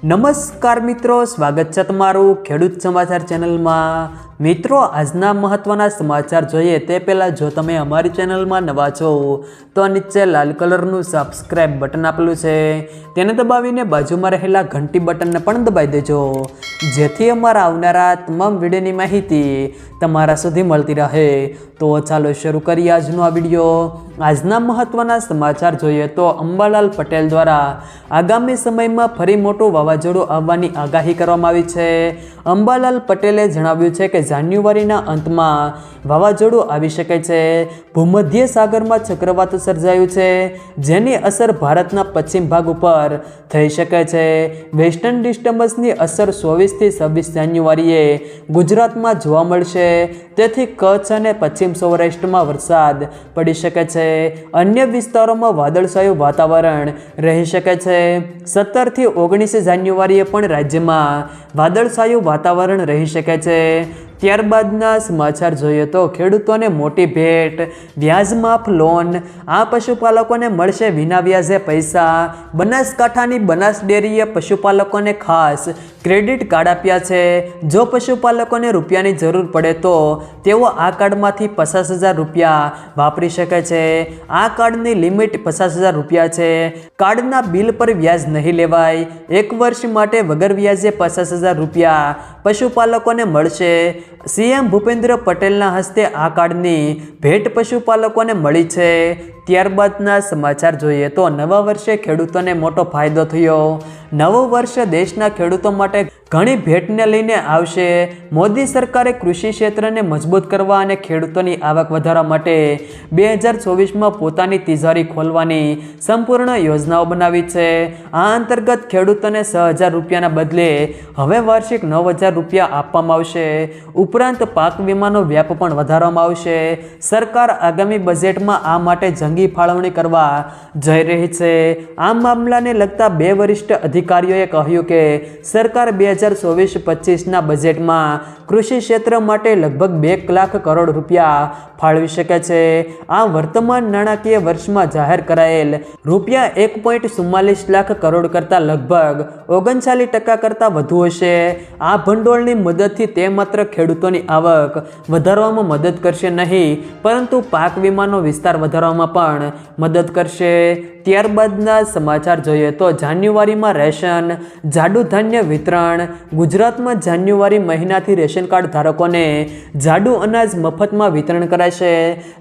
નમસ્કાર મિત્રો, સ્વાગત છે તમારું ખેડૂત સમાચાર ચેનલમાં। મિત્રો, આજના મહત્વના સમાચાર જોઈએ તે પહેલાં જો તમે અમારી ચેનલમાં નવા છો તો નીચે લાલ કલરનું સબસ્ક્રાઇબ બટન આપેલું છે તેને દબાવીને બાજુમાં રહેલા ઘંટી બટનને પણ દબાવી દેજો, જેથી અમારા આવનારા તમામ વિડીયોની માહિતી તમારા સુધી મળતી રહે। તો ચાલો શરૂ કરીએ આજનો આ વિડીયો। આજના મહત્વના સમાચાર જોઈએ તો અંબાલાલ પટેલ દ્વારા આગામી સમયમાં ફરી મોટું વાવાઝોડું આવવાની આગાહી કરવામાં આવી છે। અંબાલાલ પટેલે જણાવ્યું છે કે જાન્યુઆરીના અંતમાં વાવાઝોડું આવી શકે છે। ભૂમધ્ય સાગરમાં ચક્રવાત સર્જાયું છે, જેની અસર ભારતના પશ્ચિમ ભાગ ઉપર થઈ શકે છે। વેસ્ટર્ન ડિસ્ટર્બન્સની અસર 24 થી 26 જાન્યુઆરીએ ગુજરાતમાં જોવા મળશે, તેથી કચ્છ અને પશ્ચિમ સૌરાષ્ટ્રમાં વરસાદ પડી શકે છે। અન્ય વિસ્તારોમાં વાદળછાયું વાતાવરણ રહી શકે છે। 17 થી 19 જાન્યુઆરીએ પણ રાજ્યમાં વાદળછાયું વાતાવરણ રહી શકે છે। ત્યારબાદના સમાચાર જોઈએ તો ખેડૂતોને મોટી ભેટ, વ્યાજમાફ લોન, આ પશુપાલકોને મળશે વિના વ્યાજે પૈસા। બનાસકાંઠાની બનાસ ડેરીએ પશુપાલકોને ખાસ ક્રેડિટ કાર્ડ આપ્યા છે। જો પશુપાલકોને રૂપિયાની જરૂર પડે તો તેઓ આ કાર્ડમાંથી 50,000 રૂપિયા વાપરી શકે છે। આ કાર્ડની લિમિટ 50,000 રૂપિયા છે। કાર્ડના બિલ પર વ્યાજ નહીં લેવાય। 1 વર્ષ માટે વગર વ્યાજે 50,000 રૂપિયા પશુપાલકોને મળશે। સીએમ ભૂપેન્દ્ર પટેલના હસ્તે આ કાર્ડની ભેટ પશુપાલકોને મળી છે। ત્યારબાદના સમાચાર જોઈએ તો નવા વર્ષે ખેડૂતોને મોટો ફાયદો થયો। નવું વર્ષ દેશના ખેડૂતો માટે ઘણી ભેટને લઈને આવશે। મોદી સરકારે કૃષિ ક્ષેત્રને મજબૂત કરવા અને ખેડૂતોની આવક વધારવા માટે 2024માં પોતાની તિજોરી ખોલવાની સંપૂર્ણ યોજનાઓ બનાવી છે। આ અંતર્ગત ખેડૂતોને 6,000 રૂપિયાના બદલે હવે વાર્ષિક 9,000 રૂપિયા આપવામાં આવશે। ઉપરાંત પાક વીમાનો વ્યાપ પણ વધારવામાં આવશે। સરકાર આગામી બજેટમાં આ માટે જંગી ફાળવણી કરવા જઈ રહી છે। આ મામલાને લગતા 2 વરિષ્ઠ અધિકારીઓએ કહ્યું કે સરકાર 2024-25ના બજેટમાં કૃષિ ક્ષેત્ર માટે લગભગ 2 લાખ કરોડ રૂપિયા ફાળવી શકે છે। આ વર્તમાન નાણાકીય વર્ષમાં જાહેર કરાયેલ રૂપિયા 1.44 લાખ કરોડ કરતાં લગભગ 39% કરતાં વધુ હશે। આ ભંડોળની મદદથી તે માત્ર ખેડૂતોની આવક વધારવામાં મદદ કરશે નહીં, પરંતુ પાક વીમાનો વિસ્તાર વધારવામાં પણ મદદ કરશે। ત્યારબાદના સમાચાર જોઈએ તો જાન્યુઆરીમાં રેશન, જાડુ ધાન્ય વિતરણ। ગુજરાતમાં જાન્યુઆરી મહિનાથી રેશન કાર્ડ ધારકોને જાડુ અનાજ મફતમાં વિતરણ કરાશે,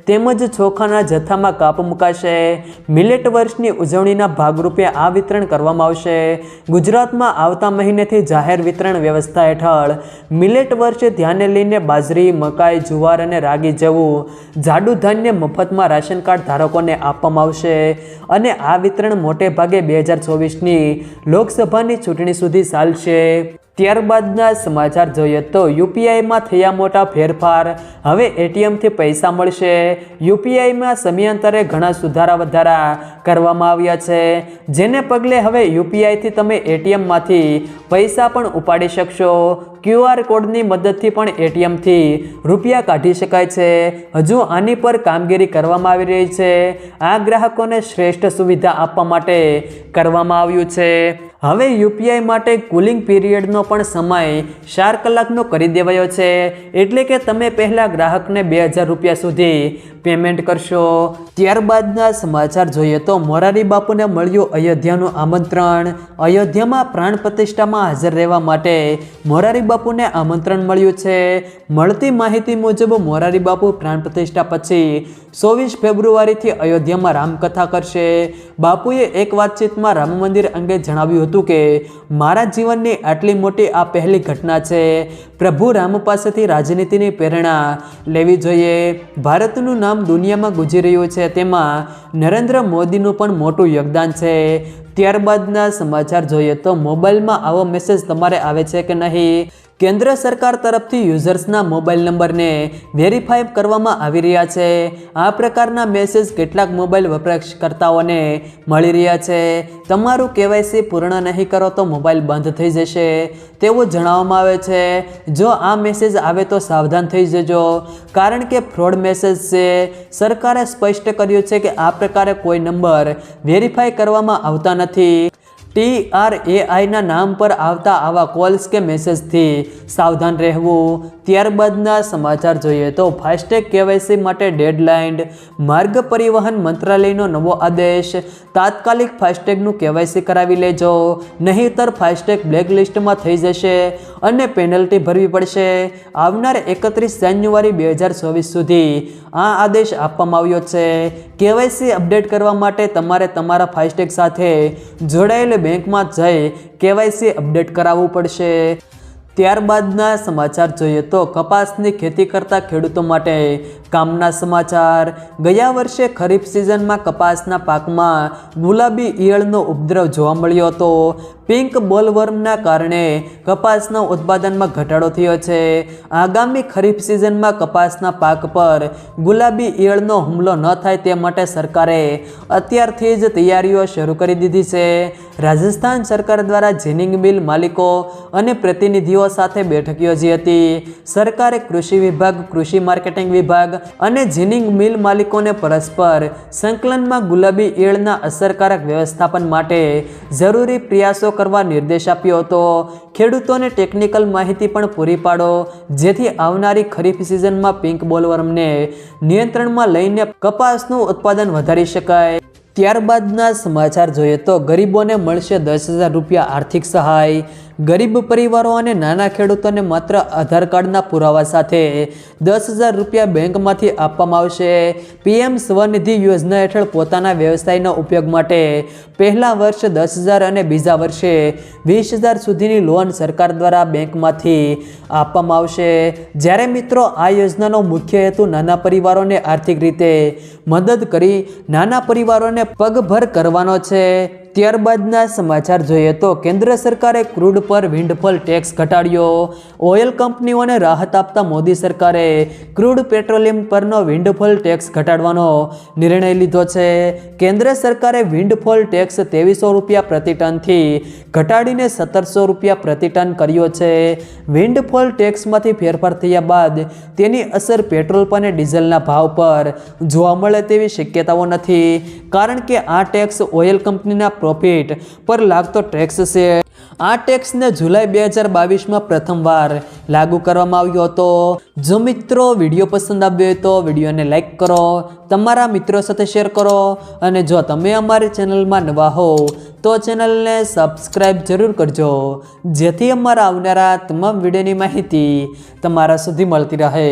તેમજ ચોખાના જથ્થામાં કાપ મુકાશે। મિલેટ વર્ષની ઉજવણીના ભાગરૂપે આ વિતરણ કરવામાં આવશે। ગુજરાતમાં આવતા મહિનેથી જાહેર વિતરણ વ્યવસ્થા હેઠળ મિલેટ વર્ષે ધ્યાને લઈને બાજરી, મકાઈ, જુવાર અને રાગી જેવું જાડુ ધાન્ય મફતમાં રાશન કાર્ડ ધારકોને આપવામાં આવશે અને આ વિતરણ મોટે ભાગે 2024ની લોકસભાની ચૂંટણી સુધી ચાલશે। ત્યારબાદના સમાચાર જોઈએ તો યુપીઆઈમાં થયા મોટા ફેરફાર, હવે એટીએમથી પૈસા મળશે। યુપીઆઈમાં સમયાંતરે ઘણા સુધારા વધારા કરવામાં આવ્યા છે, જેને પગલે હવે યુપીઆઈથી તમે એટીએમમાંથી પૈસા પણ ઉપાડી શકશો। QR કોડની મદદથી પણ એટીએમથી રૂપિયા કાઢી શકાય છે। હજુ આની પર કામગીરી કરવામાં આવી રહી છે। આ ગ્રાહકોને શ્રેષ્ઠ સુવિધા આપવા માટે કરવામાં આવ્યું છે। હવે યુપીઆઈ માટે કુલિંગ પીરિયડનો પણ સમય 4 કલાકનો કરી દેવાયો છે, એટલે કે તમે પહેલાં ગ્રાહકને 2,000 રૂપિયા સુધી પેમેન્ટ કરશો। ત્યારબાદના સમાચાર જોઈએ તો મોરારી બાપુને મળ્યું અયોધ્યાનું આમંત્રણ। અયોધ્યામાં પ્રાણ પ્રતિષ્ઠામાં હાજર રહેવા માટે મોરારી બાપુને આમંત્રણ મળ્યું છે। મળતી માહિતી મુજબ મોરારી બાપુ પ્રાણ પ્રતિષ્ઠા પછી 24 ફેબ્રુઆરીથી અયોધ્યામાં રામકથા કરશે। બાપુએ એક વાતચીતમાં રામ મંદિર અંગે જણાવ્યું હતું કે મારા જીવનની આટલી મોટી આ પહેલી ઘટના છે। પ્રભુ રામ પાસેથી રાજનીતિની પ્રેરણા લેવી જોઈએ। ભારતનું નામ દુનિયામાં ગુંજી રહ્યું છે, તેમાં નરેન્દ્ર મોદીનું પણ મોટું યોગદાન છે। ત્યારબાદના સમાચાર જોઈએ તો મોબાઈલમાં આવો મેસેજ તમારે આવે છે કે નહીં? કેન્દ્ર સરકાર તરફથી યુઝર્સના મોબાઈલ નંબરને વેરીફાઈ કરવામાં આવી રહ્યા છે। આ પ્રકારના મેસેજ કેટલાક મોબાઈલ વપરાશકર્તાઓને મળી રહ્યા છે। તમારું KYC પૂર્ણ નહીં કરો તો મોબાઈલ બંધ થઈ જશે તેવું જણાવવામાં આવે છે। જો આ મેસેજ આવે તો સાવધાન થઈ જજો, કારણ કે ફ્રોડ મેસેજ છે। સરકારે સ્પષ્ટ કર્યું છે કે આ પ્રકારે કોઈ નંબર વેરીફાઈ કરવામાં આવતા નથી। TRAIના નામ પર આવતા આવા કોલ્સ કે મેસેજથી સાવધાન રહેવું। ત્યારબાદના સમાચાર જોઈએ તો ફાસ્ટેગ KYC માટે ડેડલાઇન, માર્ગ પરિવહન મંત્રાલયનો નવો આદેશ। તાત્કાલિક ફાસ્ટેગનું KYC કરાવી લેજો, નહીંતર ફાસ્ટેગ બ્લેકલિસ્ટમાં થઈ જશે અને પેનલ્ટી ભરવી પડશે। આવનાર 31 જાન્યુઆરી 2024 સુધી આ આદેશ આપવામાં આવ્યો છે। KYC અપડેટ કરવા માટે તમારે તમારા ફાસ્ટેગ સાથે જોડાયેલ બેંકમાં જઈ KYC અપડેટ કરાવવું પડશે। ત્યારબાદના સમાચાર જોઈએ તો કપાસની ખેતી કરતા ખેડૂતો માટે કામના સમાચાર। ગયા વર્ષે ખરીફ સિઝનમાં કપાસના પાકમાં ગુલાબી ઈયળનો ઉપદ્રવ જોવા મળ્યો હતો। પિંક બોલવર્મના કારણે કપાસના ઉત્પાદનમાં ઘટાડો થયો છે। આગામી ખરીફ સિઝનમાં કપાસના પાક પર ગુલાબી ઈયળનો હુમલો ન થાય તે માટે સરકારે અત્યારથી જ તૈયારીઓ શરૂ કરી દીધી છે। રાજસ્થાન સરકાર દ્વારા જીનિંગ મિલ માલિકો અને પ્રતિનિધિઓ સાથે બેઠક યોજી હતી। સરકારે કૃષિ વિભાગ, કૃષિ માર્કેટિંગ વિભાગ અને જીનિંગ મિલ માલિકોને પરસ્પર સંકલનમાં ગુલાબી ઈયળના અસરકારક વ્યવસ્થાપન માટે જરૂરી પ્રયાસો કરવા નિર્દેશ આપ્યો હતો। ખેડૂતોને ટેકનિકલ માહિતી પણ પૂરી પાડો, જેથી આવનારી ખરીફ સિઝનમાં પિંક બોલવર્મને નિયંત્રણમાં લઈને કપાસનું ઉત્પાદન વધારી શકાય। ત્યારબાદના સમાચાર જોઈએ તો ગરીબોને મળશે 10,000 રૂપિયા આર્થિક સહાય। ગરીબ પરિવારો અને નાના ખેડૂતોને માત્ર આધાર કાર્ડના પુરાવા સાથે 10,000 રૂપિયા બેંકમાંથી આપવામાં આવશે। PM સ્વનિધિ યોજના હેઠળ પોતાના વ્યવસાયના ઉપયોગ માટે પહેલા વર્ષે 10,000 અને બીજા વર્ષે 20,000 સુધીની લોન સરકાર દ્વારા બેંકમાંથી આપવામાં આવશે। જ્યારે મિત્રો આ યોજનાનો મુખ્ય હેતુ નાના પરિવારોને આર્થિક રીતે મદદ કરી નાના પરિવારોને પગભર કરવાનો છે। ત્યારબાદના સમાચાર જોઈએ તો કેન્દ્ર સરકારે ક્રૂડ પર વિન્ડફોલ ટેક્સ ઘટાડ્યો। ઓઇલ કંપનીઓને રાહત આપતા મોદી સરકારે ક્રૂડ પેટ્રોલિયમ પરનો વિન્ડફોલ ટેક્સ ઘટાડવાનો નિર્ણય લીધો છે। કેન્દ્ર સરકારે વિન્ડફોલ ટેક્સ 2300 રૂપિયા પ્રતિ ટનથી ઘટાડીને 1700 રૂપિયા પ્રતિ ટન કર્યો છે। વિન્ડફોલ ટેક્સમાંથી ફેરફાર થયા બાદ તેની અસર પેટ્રોલ અને ડીઝલના ભાવ પર જોવા મળે તેવી શક્યતાઓ નથી, કારણ કે આ ટેક્સ ઓઇલ કંપનીના પ્રોફિટ પર લાગતો ટેક્સ છે। આ ટેક્સને જુલાઈ 2022માં પ્રથમવાર લાગુ કરવામાં આવ્યો હતો। જો મિત્રો વિડીયો પસંદ આવ્યો હોય તો વિડીયોને લાઈક કરો, તમારા મિત્રો સાથે શેર કરો અને જો તમે અમારી ચેનલમાં નવા હો તો ચેનલને સબસ્ક્રાઈબ જરૂર કરજો, જેથી અમારા આવનારા તમામ વિડીયોની માહિતી તમારા સુધી મળતી રહે।